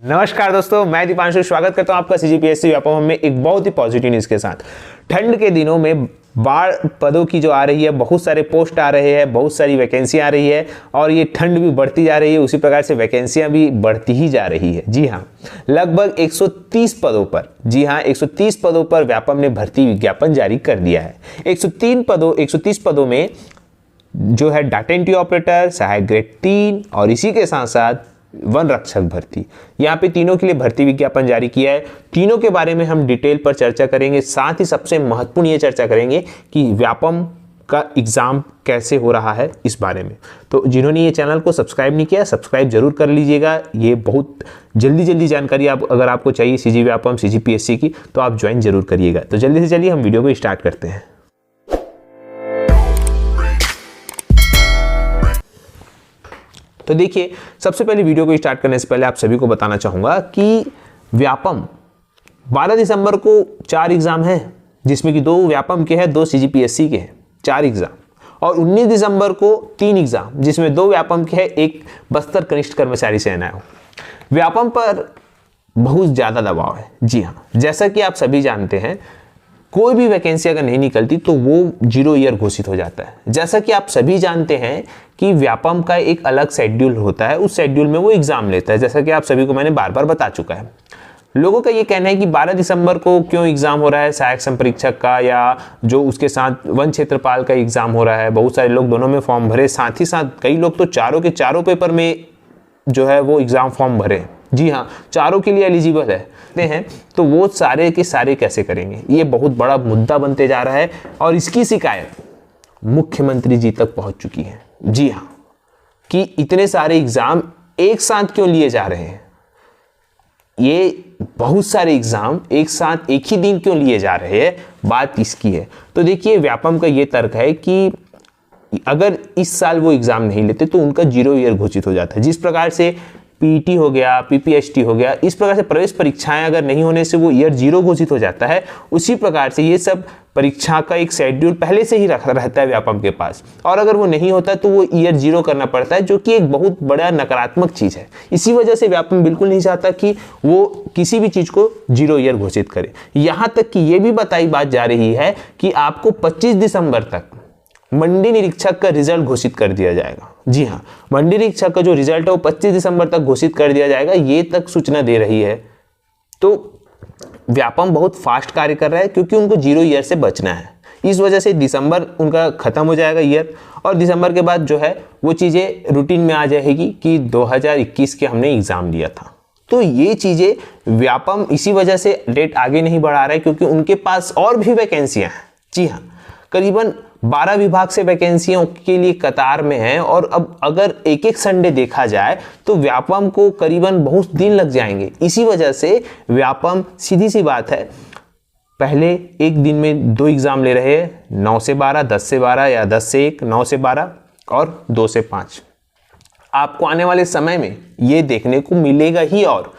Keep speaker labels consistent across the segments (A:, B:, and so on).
A: नमस्कार दोस्तों, मैं दीपांशु स्वागत करता हूं आपका सीजीपीएससी व्यापम में एक बहुत ही पॉजिटिव न्यूज़ के साथ। ठंड के दिनों में बाढ़ पदों की जो आ रही है, बहुत सारे पोस्ट आ रहे हैं, बहुत सारी वैकेंसी आ रही है और ये ठंड भी बढ़ती जा रही है, उसी प्रकार से वैकेंसियां भी बढ़ती ही जा रही है। जी हाँ, लगभग 130 पदों पर, जी हाँ 130 पदों पर व्यापम ने भर्ती विज्ञापन जारी कर दिया है। 130 पदों में जो है डाटा एंट्री ऑपरेटर, सहायक ग्रेड 3 और इसी के साथ साथ वन रक्षक भर्ती, यहाँ पे तीनों के लिए भर्ती विज्ञापन जारी किया है। तीनों के बारे में हम डिटेल पर चर्चा करेंगे, साथ ही सबसे महत्वपूर्ण ये चर्चा करेंगे कि व्यापम का एग्जाम कैसे हो रहा है इस बारे में। तो जिन्होंने ये चैनल को सब्सक्राइब नहीं किया, सब्सक्राइब जरूर कर लीजिएगा। ये बहुत जल्दी जानकारी अगर आपको चाहिए सीजी व्यापम सीजीपीएससी की, तो आप ज्वाइन जरूर करिएगा। तो जल्दी से चलिए हम वीडियो को स्टार्ट करते हैं। तो देखिए, सबसे पहले वीडियो को स्टार्ट करने से पहले आप सभी को बताना चाहूंगा कि व्यापम 12 दिसंबर को 4 एग्जाम है, जिसमें कि 2 व्यापम के हैं, 2 सीजीपीएससी के हैं, 4 एग्जाम। और 19 दिसंबर को 3 एग्जाम, जिसमें 2 व्यापम के हैं, 1 बस्तर कनिष्ठ कर्मचारी सेना है। व्यापम पर बहुत ज्यादा दबाव है। जी हाँ, जैसा कि आप सभी जानते हैं, कोई भी वैकेंसी अगर नहीं निकलती तो वो 0 ईयर घोषित हो जाता है। जैसा कि आप सभी जानते हैं कि व्यापम का एक अलग शेड्यूल होता है, उस शेड्यूल में वो एग्जाम लेता है, जैसा कि आप सभी को मैंने बार बार बता चुका है। लोगों का ये कहना है कि 12 दिसंबर को क्यों एग्जाम हो रहा है, सहायक संपरीक्षक का या जो उसके साथ वन क्षेत्रपाल का एग्जाम हो रहा है। बहुत सारे लोग दोनों में फॉर्म भरे, साथ ही साथ कई लोग तो चारों के चारों पेपर में जो है वो एग्जाम फॉर्म भरे। जी हाँ, चारों के लिए एलिजिबल है, तो वो सारे के सारे कैसे करेंगे, ये बहुत बड़ा मुद्दा बनते जा रहा है। और इसकी शिकायत मुख्यमंत्री जी तक पहुंच चुकी है। जी हाँ, कि इतने सारे एग्जाम एक साथ क्यों लिए जा रहे हैं, ये बहुत सारे एग्जाम एक साथ एक ही दिन क्यों लिए जा रहे हैं, बात इसकी है। तो देखिए, व्यापम का ये तर्क है कि अगर इस साल वो एग्जाम नहीं लेते तो उनका 0 ईयर घोषित हो जाता है। जिस प्रकार से पीईटी हो गया, पीपीएचटी हो गया, इस प्रकार से प्रवेश परीक्षाएं अगर नहीं होने से वो ईयर 0 घोषित हो जाता है, उसी प्रकार से ये सब परीक्षा का एक शेड्यूल पहले से ही रहता है व्यापम के पास, और अगर वो नहीं होता तो वो ईयर 0 करना पड़ता है, जो कि एक बहुत बड़ा नकारात्मक चीज है। इसी वजह से व्यापम बिल्कुल नहीं चाहता कि वो किसी भी चीज को 0 ईयर घोषित करे। यहां तक कि ये भी बताई बात जा रही है कि आपको 25 दिसंबर तक मंडी निरीक्षक का रिजल्ट घोषित कर दिया जाएगा। जी हाँ, मंडी निरीक्षक का जो रिजल्ट है वो 25 दिसंबर तक घोषित कर दिया जाएगा, ये तक सूचना दे रही है। तो व्यापम बहुत फास्ट कार्य कर रहा है, क्योंकि उनको 0 ईयर से बचना है। इस वजह से दिसंबर उनका खत्म हो जाएगा ईयर, और दिसंबर के बाद जो है वो चीजें रूटीन में आ जाएगी कि 2021 के हमने एग्जाम लिया था। तो ये चीजें व्यापम इसी वजह से डेट आगे नहीं बढ़ा रहा है, क्योंकि उनके पास और भी वैकेंसियां हैं। जी हाँ, करीबन 12 विभाग से वैकेंसियों के लिए कतार में है, और अब अगर एक एक संडे देखा जाए तो व्यापम को करीबन बहुत दिन लग जाएंगे। इसी वजह से व्यापम, सीधी सी बात है, पहले एक दिन में 2 एग्जाम ले रहे हैं, 9 से 12, 10 से 12 या 10 से 1, 9 से 12 और 2 से 5। आपको आने वाले समय में ये देखने को मिलेगा ही, और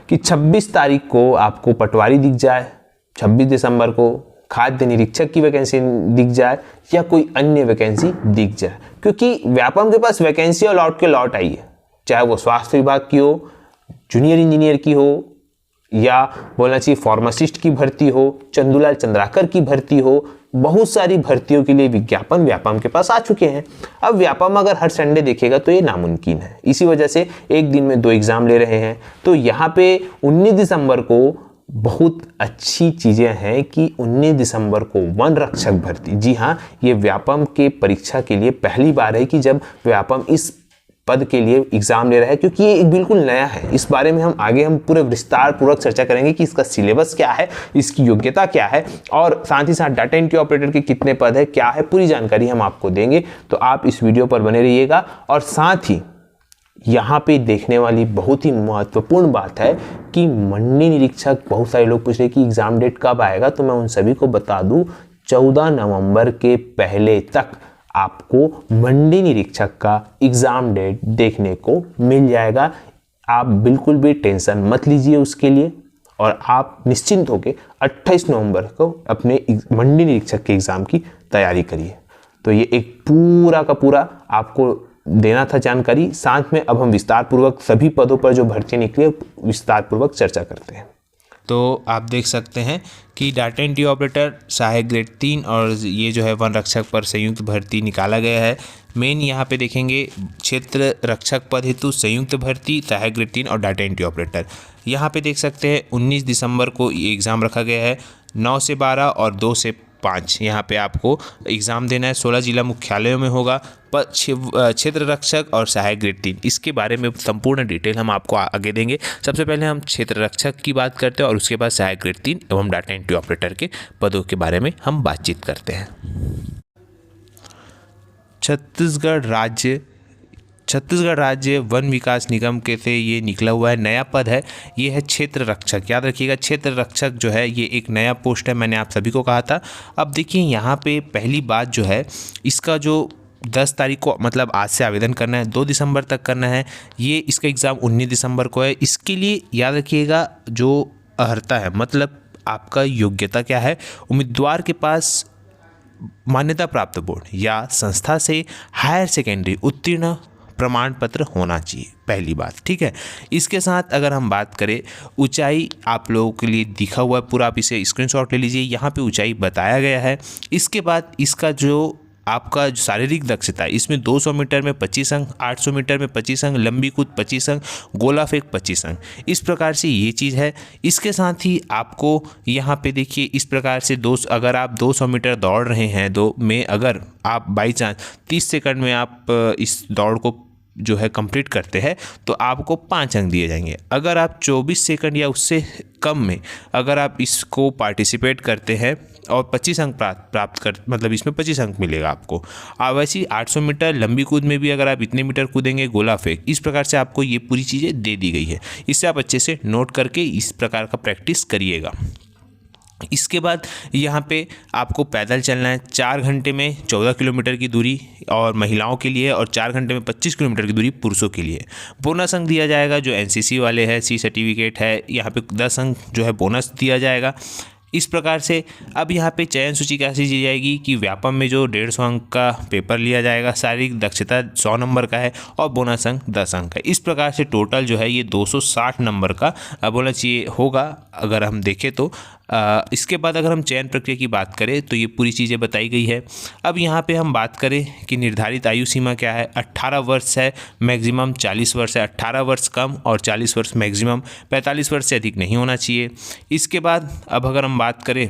A: कि 26 तारीख को आपको पटवारी दिख जाए, 26 दिसंबर को खाद्य निरीक्षक की वैकेंसी दिख जाए, या कोई अन्य वैकेंसी दिख जाए, क्योंकि व्यापम के पास वैकेंसी और लौट के लौट आई है। चाहे वो स्वास्थ्य विभाग की हो, जूनियर इंजीनियर की हो, या बोलना चाहिए फार्मासिस्ट की भर्ती हो, चंदूलाल चंद्राकर की भर्ती हो, बहुत सारी भर्तियों के लिए विज्ञापन व्यापम के पास आ चुके हैं। अब व्यापम अगर हर संडे देखेगा तो ये नामुमकिन है। इसी वजह से एक दिन में 2 एग्जाम ले रहे हैं। तो यहाँ पे 19 दिसंबर को बहुत अच्छी चीजें हैं कि 19 दिसंबर को वन रक्षक भर्ती, जी हाँ, ये व्यापम के परीक्षा के लिए पहली बार है कि जब व्यापम इस पद के लिए एग्जाम ले रहा है, क्योंकि ये बिल्कुल नया है। इस बारे में हम पूरे विस्तार पूर्वक चर्चा करेंगे कि इसका सिलेबस क्या है, इसकी योग्यता क्या है, और साथ ही साथ डाटा एंट्री ऑपरेटर के कितने पद है, क्या है, पूरी जानकारी हम आपको देंगे। तो आप इस वीडियो पर बने रहिएगा। और साथ ही यहाँ पे देखने वाली बहुत ही महत्वपूर्ण बात है कि मंडी निरीक्षक, बहुत सारे लोग पूछ रहे कि एग्जाम डेट कब आएगा, तो मैं उन सभी को बता दूं 14 नवंबर के पहले तक आपको मंडी निरीक्षक का एग्जाम डेट देखने को मिल जाएगा। आप बिल्कुल भी टेंशन मत लीजिए उसके लिए, और आप निश्चिंत होकर 28 नवंबर को अपने मंडी निरीक्षक के एग्जाम की तैयारी करिए। तो ये एक पूरा का पूरा आपको देना था जानकारी। साथ में अब हम विस्तार पूर्वक सभी पदों पर जो भर्ती निकली है विस्तार पूर्वक चर्चा करते हैं।
B: तो आप देख सकते हैं कि डाटा एंट्री ऑपरेटर सहायक ग्रेड 3 और ये जो है वन रक्षक पर संयुक्त भर्ती निकाला गया है। मेन यहाँ पे देखेंगे क्षेत्र रक्षक पद हेतु संयुक्त भर्ती सहायक ग्रेड 3 और डाटा एंट्री ऑपरेटर। यहाँ पे देख सकते हैं 19 दिसंबर को ये एग्ज़ाम रखा गया है। 9 से 12 और 2 से 5 यहाँ पे आपको एग्ज़ाम देना है। 16 जिला मुख्यालयों में होगा। क्षेत्र रक्षक और सहायक ग्रेड 3 इसके बारे में संपूर्ण डिटेल हम आपको आगे देंगे। सबसे पहले हम क्षेत्र रक्षक की बात करते हैं और उसके बाद सहायक ग्रेड 3 एवं डाटा एंट्री ऑपरेटर के पदों के बारे में हम बातचीत करते हैं। छत्तीसगढ़ राज्य वन विकास निगम के से ये निकला हुआ है, नया पद है। ये है क्षेत्र रक्षक। याद रखिएगा क्षेत्र रक्षक जो है ये एक नया पोस्ट है, मैंने आप सभी को कहा था। अब देखिए यहाँ पे पहली बात जो है इसका जो 10 तारीख को मतलब आज से आवेदन करना है, 2 दिसंबर तक करना है। ये इसका एग्ज़ाम 19 दिसंबर को है। इसके लिए याद रखिएगा जो अर्हता है मतलब आपका योग्यता क्या है, उम्मीदवार के पास मान्यता प्राप्त बोर्ड या संस्था से हायर सेकेंडरी उत्तीर्ण प्रमाण पत्र होना चाहिए, पहली बात, ठीक है। इसके साथ अगर हम बात करें ऊंचाई, आप लोगों के लिए दिखा हुआ है पूरा, आप इसे स्क्रीनशॉट ले लीजिए। यहाँ पे ऊंचाई बताया गया है। इसके बाद इसका जो आपका जो शारीरिक दक्षता है इसमें 200 मीटर में 25 अंक, 800 मीटर में 25 अंक, लंबी कूद 25 अंक, गोला फेंक 25 अंक, इस प्रकार से ये चीज़ है। इसके साथ ही आपको यहाँ पे देखिए इस प्रकार से अगर आप 200 मीटर दौड़ रहे हैं अगर आप बाई चांस 30 सेकंड में आप इस दौड़ को जो है कंप्लीट करते हैं तो आपको 5 अंक दिए जाएंगे। अगर आप 24 सेकंड या उससे कम में अगर आप इसको पार्टिसिपेट करते हैं और 25 अंक प्राप्त कर मतलब इसमें 25 अंक मिलेगा आपको। वैसे 800 मीटर लंबी कूद में भी अगर आप इतने मीटर कूदेंगे, गोला फेंक, इस प्रकार से आपको ये पूरी चीज़ें दे दी गई है। इससे आप अच्छे से नोट करके इस प्रकार का प्रैक्टिस करिएगा। इसके बाद यहाँ पे आपको पैदल चलना है 4 घंटे में 14 किलोमीटर की दूरी और महिलाओं के लिए, और 4 घंटे में 25 किलोमीटर की दूरी पुरुषों के लिए। बोनस अंक दिया जाएगा जो एनसीसी वाले हैं, सी सर्टिफिकेट है, यहाँ पे 10 अंक जो है बोनस दिया जाएगा। इस प्रकार से अब यहाँ पे चयन सूची कैसी दी जाएगी कि व्यापम में जो 150 अंक का पेपर लिया जाएगा, शारीरिक दक्षता 100 नंबर का है और बोनस अंक 10 अंक है। इस प्रकार से टोटल जो है ये 260 नंबर का बोलना चाहिए होगा अगर हम देखें तो। इसके बाद अगर हम चयन प्रक्रिया की बात करें तो ये पूरी चीज़ें बताई गई है। अब यहाँ पे हम बात करें कि निर्धारित आयु सीमा क्या है, 18 वर्ष है, मैक्सिमम 40 वर्ष है। 18 वर्ष कम और 40 वर्ष मैक्सिमम, 45 वर्ष से अधिक नहीं होना चाहिए। इसके बाद अब अगर हम बात करें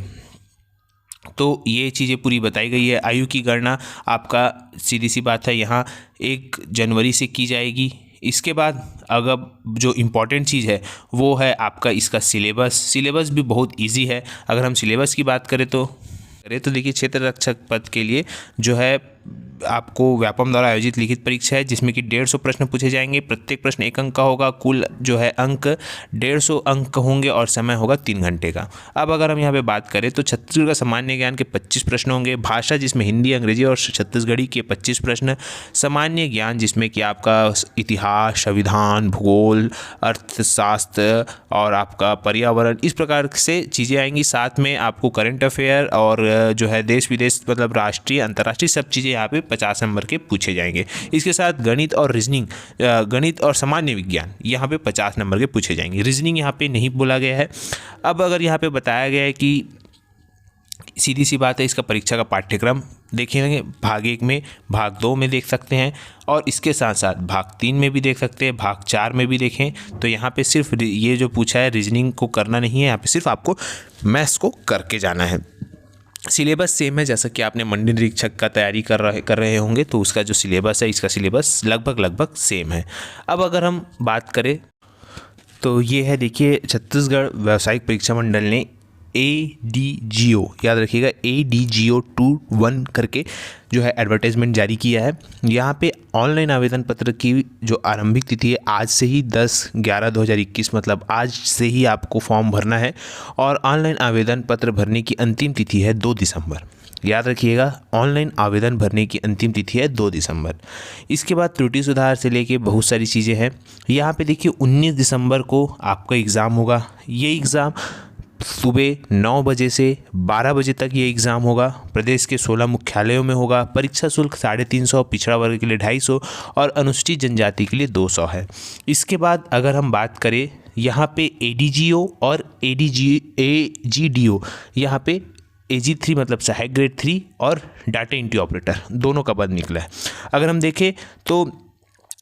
B: तो ये चीज़ें पूरी बताई गई है। आयु की गणना आपका सीधी सी बात है यहाँ 1 जनवरी से की जाएगी। इसके बाद अगर जो इम्पॉर्टेंट चीज़ है वो है आपका इसका सिलेबस भी बहुत इजी है। अगर हम सिलेबस की बात करें तो देखिए क्षेत्र रक्षक पद के लिए जो है आपको व्यापम द्वारा आयोजित लिखित परीक्षा है जिसमें कि 150 प्रश्न पूछे जाएंगे। प्रत्येक प्रश्न 1 अंक का होगा। कुल जो है अंक 150 अंक होंगे और समय होगा 3 घंटे का। अब अगर हम यहाँ पे बात करें तो छत्तीसगढ़ का सामान्य ज्ञान के 25 प्रश्न होंगे। भाषा जिसमें हिंदी, अंग्रेजी और छत्तीसगढ़ी के 25 प्रश्न। सामान्य ज्ञान जिसमें कि आपका इतिहास, संविधान, भूगोल, अर्थशास्त्र और आपका पर्यावरण, इस प्रकार से चीज़ें आएंगी। साथ में आपको करंट अफेयर और जो है देश विदेश मतलब राष्ट्रीय अंतर्राष्ट्रीय सब चीज़ें यहाँ पे 50 नंबर के पूछे जाएंगे। इसके साथ गणित और रीजनिंग, गणित और सामान्य विज्ञान यहाँ पे 50 नंबर के पूछे जाएंगे। रीजनिंग यहाँ पे नहीं बोला गया है। अब अगर यहाँ पे बताया गया है कि सीधी सी बात है इसका परीक्षा का पाठ्यक्रम देखेंगे, भाग 1 में, भाग 2 में देख सकते हैं और इसके साथ साथ भाग 3 में भी देख सकते हैं, भाग 4 में भी देखें। तो यहाँ पे सिर्फ ये जो पूछा है रीजनिंग को करना नहीं है, यहाँ पे सिर्फ आपको मैथ्स को करके जाना है। सिलेबस सेम है, जैसा कि आपने मंडी निरीक्षक का तैयारी कर रहे होंगे तो उसका जो सिलेबस है इसका सिलेबस लगभग सेम है। अब अगर हम बात करें तो ये है, देखिए छत्तीसगढ़ व्यावसायिक परीक्षा मंडल ने ADGO, याद रखिएगा ADGO 21 करके जो है एडवर्टाइजमेंट जारी किया है। यहाँ पे ऑनलाइन आवेदन पत्र की जो आरंभिक तिथि है आज से ही 10/11/2021 मतलब आज से ही आपको फॉर्म भरना है और ऑनलाइन आवेदन पत्र भरने की अंतिम तिथि है 2 दिसंबर। याद रखिएगा ऑनलाइन आवेदन भरने की अंतिम तिथि है 2 दिसंबर। इसके बाद त्रुटि सुधार से लेके बहुत सारी चीज़ें हैं। यहाँ पे देखिए 19 दिसंबर को आपका एग्ज़ाम होगा। ये एग्ज़ाम सुबह 9 बजे से 12 बजे तक ये एग्ज़ाम होगा। प्रदेश के 16 मुख्यालयों में होगा। परीक्षा शुल्क 350, पिछड़ा वर्ग के लिए 250 और अनुसूचित जनजाति के लिए 200 है। इसके बाद अगर हम बात करें यहाँ पे ADGO और AGDO, यहाँ पे AG3 मतलब सहायक ग्रेड 3 और डाटा एंट्री ऑपरेटर दोनों का पद निकला है। अगर हम देखें तो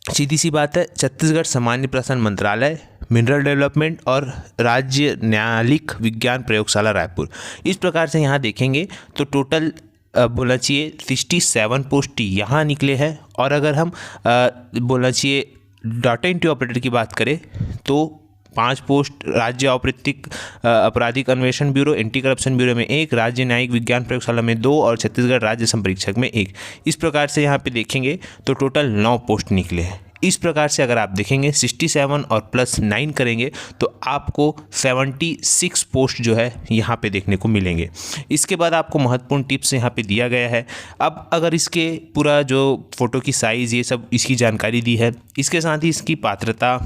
B: सीधी सी बात है, छत्तीसगढ़ सामान्य प्रशासन मंत्रालय, मिनरल डेवलपमेंट और राज्य न्यायालयिक विज्ञान प्रयोगशाला रायपुर, इस प्रकार से यहाँ देखेंगे तो टोटल बोलना चाहिए 67 पोस्ट यहाँ निकले हैं। और अगर हम बोलना चाहिए डाटा एंट्री ऑपरेटर की बात करें तो 5 पोस्ट राज्य आपराधिक अन्वेषण ब्यूरो, एंटी करप्शन ब्यूरो में 1, राज्य न्यायिक विज्ञान प्रयोगशाला में 2 और छत्तीसगढ़ राज्य संपरीक्षक में 1। इस प्रकार से यहाँ पे देखेंगे तो टोटल 9 पोस्ट निकले हैं। इस प्रकार से अगर आप देखेंगे 67 और प्लस 9 करेंगे तो आपको 76 पोस्ट जो है यहाँ पे देखने को मिलेंगे। इसके बाद आपको महत्वपूर्ण टिप्स यहाँ पे दिया गया है। अब अगर इसके पूरा जो फ़ोटो की साइज़ ये सब इसकी जानकारी दी है, इसके साथ ही इसकी पात्रता,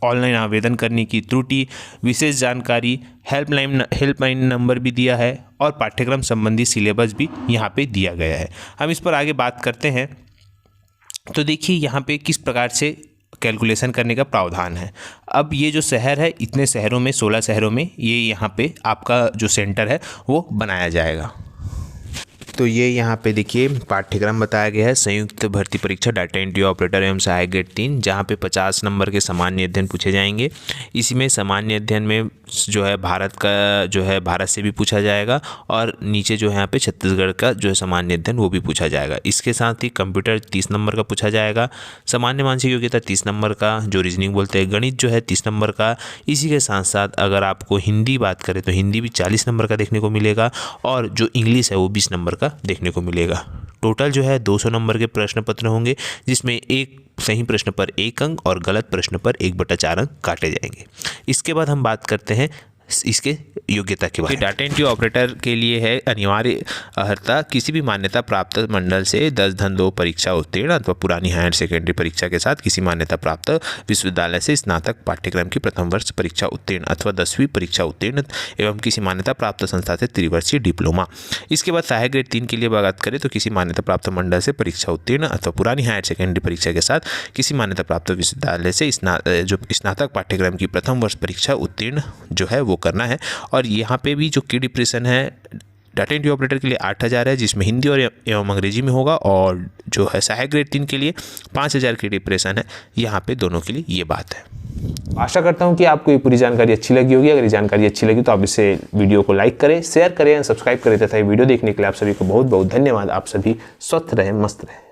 B: ऑनलाइन आवेदन करने की त्रुटि, विशेष जानकारी, हेल्पलाइन नंबर भी दिया है और पाठ्यक्रम संबंधी सिलेबस भी यहाँ पे दिया गया है। हम इस पर आगे बात करते हैं। तो देखिए यहाँ पे किस प्रकार से कैलकुलेशन करने का प्रावधान है। अब ये जो शहर है, इतने शहरों में 16 शहरों में ये यहाँ पे आपका जो सेंटर है वो बनाया जाएगा। तो ये यहाँ पे देखिए पाठ्यक्रम बताया गया है, संयुक्त भर्ती परीक्षा डाटा एंट्री ऑपरेटर एवं सहायक ग्रेड 3, जहाँ पे 50 नंबर के सामान्य अध्ययन पूछे जाएंगे। इसी में सामान्य अध्ययन में जो है भारत का जो है भारत से भी पूछा जाएगा और नीचे जो है यहाँ पे छत्तीसगढ़ का जो है सामान्य अध्ययन वो भी पूछा जाएगा। इसके साथ ही कंप्यूटर 30 नंबर का पूछा जाएगा, सामान्य मानसिक योग्यता 30 नंबर का, जो रीजनिंग बोलते हैं, गणित जो है 30 नंबर का। इसी के साथ साथ अगर आपको हिंदी बात करें तो हिंदी भी 40 नंबर का देखने को मिलेगा और जो इंग्लिश है वो 20 नंबर का देखने को मिलेगा। टोटल जो है 200 नंबर के प्रश्न पत्र होंगे, जिसमें एक सही प्रश्न पर 1 अंक और गलत प्रश्न पर 1/4 अंक काटे जाएंगे। इसके बाद हम बात करते हैं इसके योग्यता के बारे में। डाटा एंट्री ऑपरेटर के लिए है अनिवार्य अर्हता किसी भी मान्यता प्राप्त मंडल से 10-2 परीक्षा उत्तीर्ण अथवा पुरानी हायर सेकेंडरी परीक्षा के साथ किसी मान्यता प्राप्त विश्वविद्यालय से स्नातक पाठ्यक्रम की प्रथम वर्ष परीक्षा उत्तीर्ण अथवा 10वीं परीक्षा उत्तीर्ण एवं किसी मान्यता प्राप्त संस्था से त्रिवर्षीय डिप्लोमा। इसके बाद सहायक ग्रेड 3 के लिए बात करें तो किसी मान्यता प्राप्त मंडल से परीक्षा उत्तीर्ण अथवा पुरानी हायर सेकेंडरी परीक्षा के साथ किसी मान्यता प्राप्त विश्वविद्यालय से जो स्नातक पाठ्यक्रम की प्रथम वर्ष परीक्षा उत्तीर्ण जो है वो करना है। और यहाँ पे भी जो की डिप्रेशन है डाटा एंट्री ऑपरेटर के लिए 8000 है, जिसमें हिंदी और एवं अंग्रेजी में होगा, और जो है सहायक ग्रेड 3 के लिए 5000 की डिप्रेशन है। यहाँ पे दोनों के लिए ये बात है।
A: आशा करता हूँ कि आपको ये पूरी जानकारी अच्छी लगी होगी। अगर ये जानकारी अच्छी लगी तो आप इसे वीडियो को लाइक करें, शेयर करें और सब्सक्राइब करें तथा ये वीडियो देखने के लिए आप सभी को बहुत बहुत धन्यवाद। आप सभी स्वस्थ रहें, मस्त रहें।